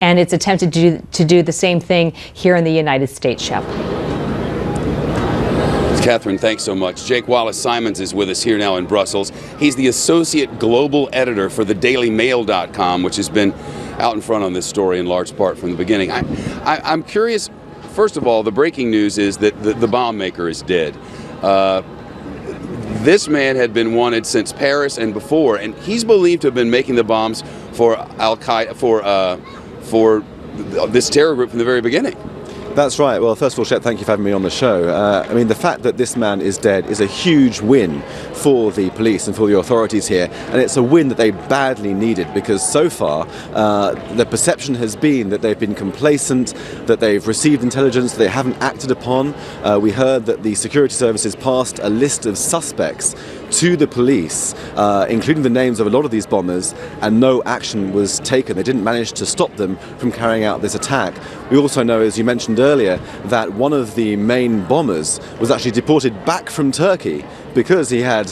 And it's attempted to do the same thing here in the United States, Shep. Catherine, thanks so much. Jake Walis Simons is with us here now in Brussels. He's the associate global editor for thedailymail.com, which has been out in front on this story in large part from the beginning. I'm curious, first of all, the breaking news is that the bomb maker is dead. This man had been wanted since Paris and before, and he's believed to have been making the bombs for Al-Qaeda, for this terror group from the very beginning. That's right. Well, first of all, Chet, thank you for having me on the show. I mean, the fact that this man is dead is a huge win for the police and for the authorities here, and it's a win that they badly needed, because so far the perception has been that they've been complacent, that they've received intelligence they haven't acted upon. We heard that the security services passed a list of suspects to the police, including the names of a lot of these bombers, and no action was taken. They didn't manage to stop them from carrying out this attack. We also know, as you mentioned earlier, that one of the main bombers was actually deported back from Turkey because he had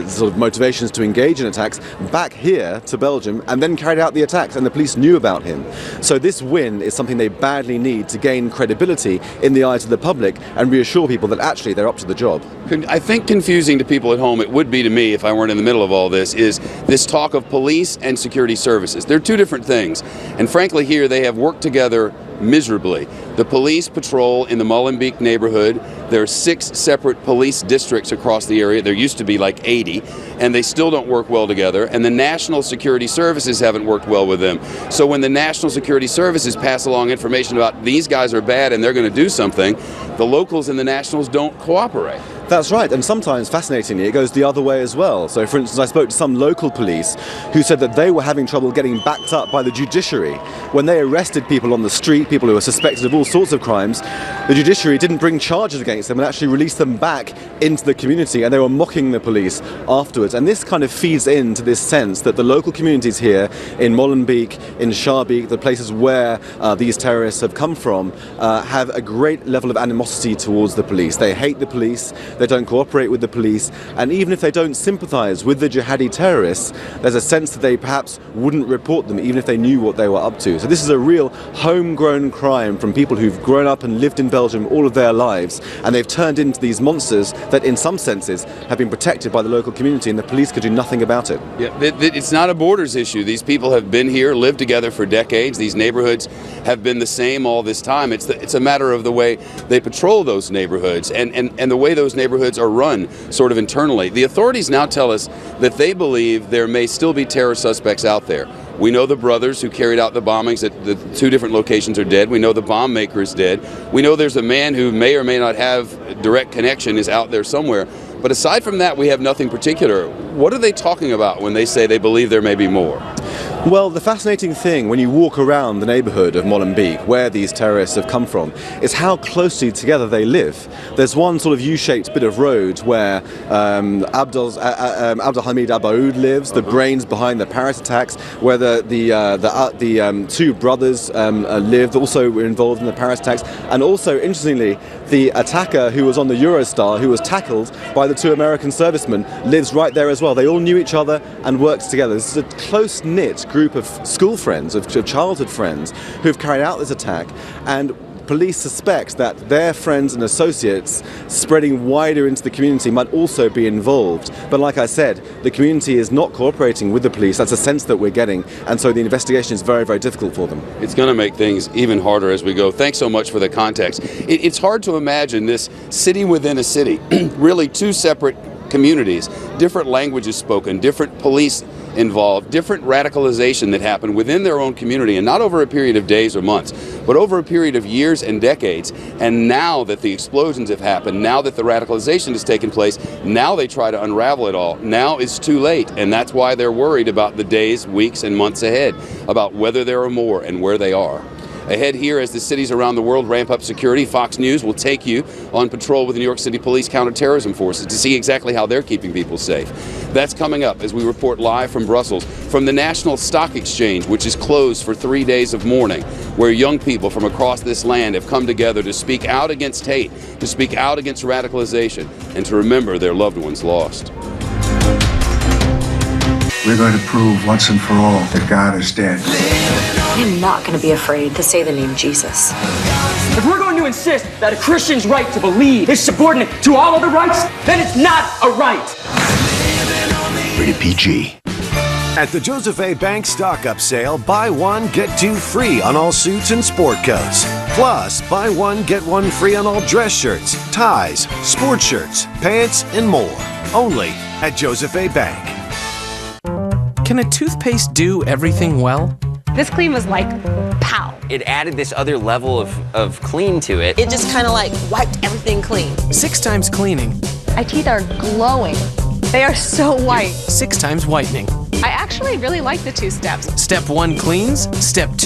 sort of motivations to engage in attacks back here to Belgium, and then carried out the attacks, and the police knew about him. So this win is something they badly need to gain credibility in the eyes of the public and reassure people that actually they're up to the job. I think confusing to people at home, it would be to me if I weren't in the middle of all this, is this talk of police and security services. They're two different things, and frankly here they have worked together miserably. The police patrol in the Molenbeek neighborhood. There are 6 separate police districts across the area. There used to be like 80, and they still don't work well together. And the National Security Services haven't worked well with them. So when the National Security Services pass along information about these guys are bad and they're going to do something, the locals and the nationals don't cooperate. That's right, and sometimes, fascinatingly, it goes the other way as well. So, for instance, I spoke to some local police who said that they were having trouble getting backed up by the judiciary. When they arrested people on the street, people who were suspected of all sorts of crimes, the judiciary didn't bring charges against them and actually released them back into the community, and they were mocking the police afterwards. And this kind of feeds into this sense that the local communities here in Molenbeek, in Schaerbeek, the places where these terrorists have come from, have a great level of animosity towards the police. They hate the police. They don't cooperate with the police, and even if they don't sympathise with the jihadi terrorists, there's a sense that they perhaps wouldn't report them even if they knew what they were up to. So this is a real homegrown crime from people who've grown up and lived in Belgium all of their lives, and they've turned into these monsters that in some senses have been protected by the local community, and the police could do nothing about it. Yeah, it's not a borders issue. These people have been here, lived together for decades. These neighborhoods have been the same all this time. It's a matter of the way they patrol those neighborhoods and the way those neighborhoods are run sort of internally. The authorities now tell us that they believe there may still be terror suspects out there. We know the brothers who carried out the bombings at the 2 different locations are dead. We know the bomb maker is dead. We know there's a man who may or may not have direct connection is out there somewhere. But aside from that, we have nothing particular. What are they talking about when they say they believe there may be more? Well, the fascinating thing when you walk around the neighbourhood of Molenbeek, where these terrorists have come from, is how closely together they live. There's one sort of U-shaped bit of road where Abdelhamid Abaoud lives, the brains behind the Paris attacks, where the 2 brothers lived, also were involved in the Paris attacks, and also, interestingly, the attacker who was on the Eurostar, who was tackled by the 2 American servicemen, lives right there as well. They all knew each other and worked together. This is a close-knit group of school friends, of childhood friends, who have carried out this attack, and police suspect that their friends and associates spreading wider into the community might also be involved. But like I said, the community is not cooperating with the police. That's a sense that we're getting, and so the investigation is very, very difficult for them. It's going to make things even harder as we go. Thanks so much for the context. It's hard to imagine this city within a city, really 2 separate communities, different languages spoken, different police involved, different radicalization that happened within their own community, and not over a period of days or months, but over a period of years and decades. And now that the explosions have happened, now that the radicalization has taken place, now they try to unravel it all. Now it's too late, and that's why they're worried about the days, weeks, and months ahead, about whether there are more and where they are. Ahead here, as the cities around the world ramp up security, Fox News will take you on patrol with the New York City Police counterterrorism forces to see exactly how they're keeping people safe. That's coming up as we report live from Brussels, from the National Stock Exchange, which is closed for 3 days of mourning, where young people from across this land have come together to speak out against hate, to speak out against radicalization, and to remember their loved ones lost. We're going to prove once and for all that God is dead. I am not going to be afraid to say the name Jesus. If we're going to insist that a Christian's right to believe is subordinate to all other rights, then it's not a right. Rated PG. At the Joseph A. Bank stock-up sale, buy one, get two free on all suits and sport coats. Plus, buy one, get one free on all dress shirts, ties, sport shirts, pants, and more. Only at Joseph A. Bank. Can a toothpaste do everything well? This clean was like, pow. It added this other level of clean to it. It just kind of like wiped everything clean. 6 times cleaning. My teeth are glowing. They are so white. 6 times whitening. I actually really like the 2 steps. Step 1 cleans, step 2